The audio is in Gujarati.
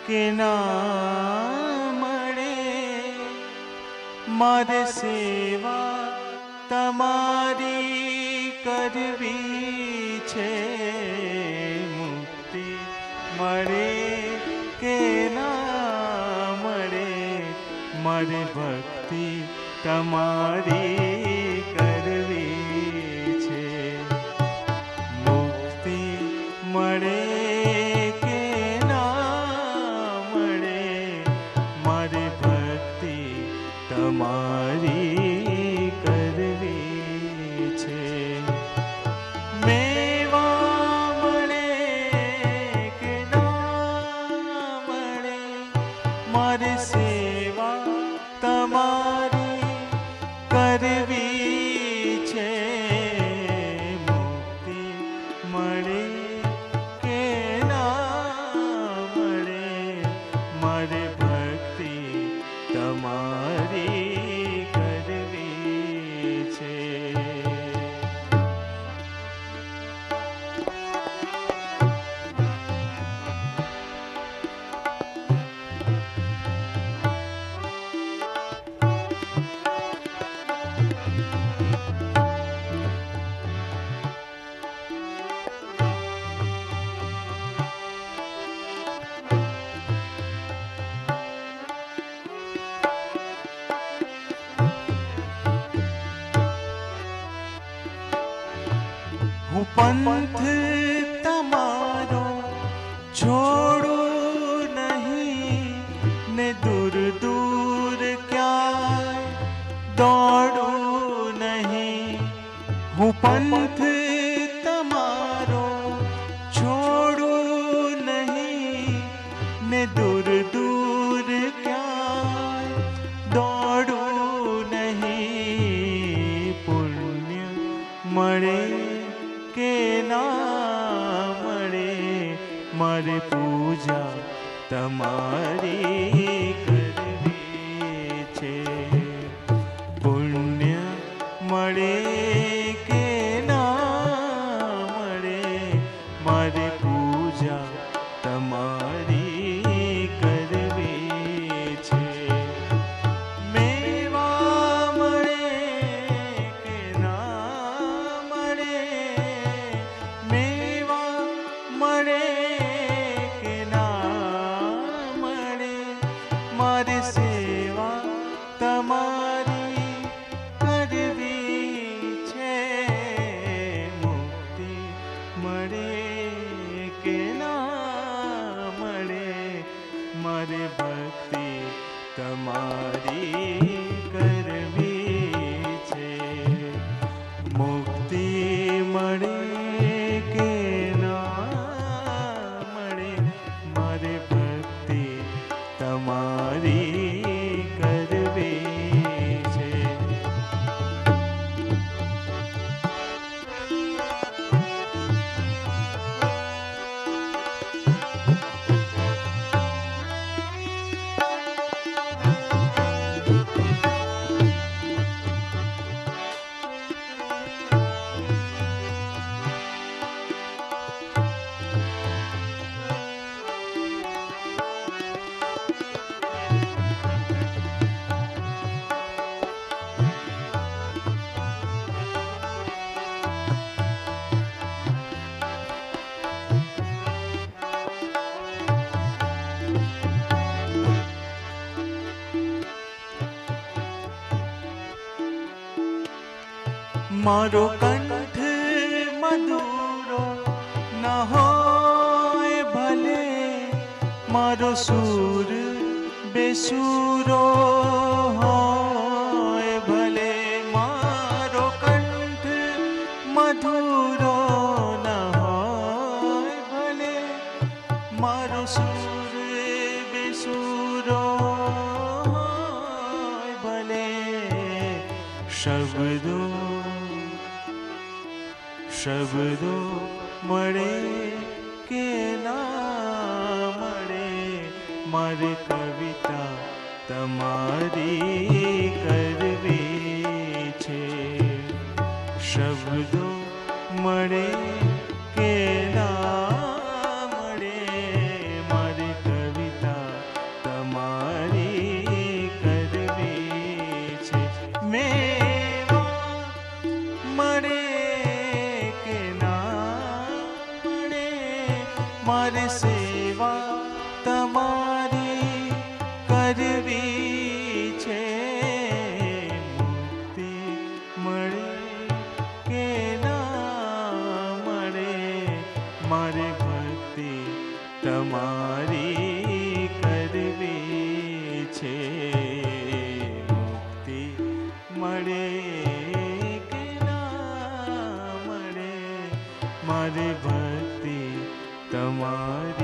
કે ના મળે, મારે સેવા તમારી કરવી છે, મુક્તિ મળે કે ના મળે, મારે ભક્તિ તમારી કરવી છે, મુક્તિ મળે કે ના મળે, મારે ભક્તિ તમારી કરવી છે, મેવા મળે કે ના મળે, મારે સેવા તમારી કરવી છે, મુક્તિ મળે કે ના મળે, મારે ભક્તિ તમારી કરવી છે. હું પંથ તમારો છોડું નહીં ને દૂર દૂર ક્યાંય દોડું નહીં, હું પંથ તમારો છોડું નહીં ને દૂર દૂર ક્યાંય દોડું નહીં, પુણ્ય મળે કે ના મળે, મારે પૂજા તમારી કરવી છે, પુણ્ય મળે કે ના મળે, મારે પૂજા તમારી કરવી છે, મેવા મળે કે ના મળે, મેવા મળે કે ના મળે, મારી સેવા તમારી કરવી છે, મુક્તિ મળે કે ના મળે, મારે ભક્તિ તમારી કરવી છે, મુક્તિ મળે કે ના મળે, મારે ભક્તિ તમારી કરવી છે. મારો કંઠ મધુરો ન હોય ભલે, મારો સૂર બેસુરો હોય ભલે, મારો કંઠ મધુરો ન હોય ભલે, મારો સૂર બેસુરો હોય ભલે, શબ્દો શબ્દો મળે કે ના મળે, મારે કવિતા તમારી કરવી છે, શબ્દો મળે કે ના મળે, મારે કવિતા મારી સેવા તમારી કરવી છે. મુક્તિ મળે કે ના મળે, મારે ભક્તિ તમારી કરવી છે. મુક્તિ મળે કે ના મળે, મારે ભક્તિ તમારી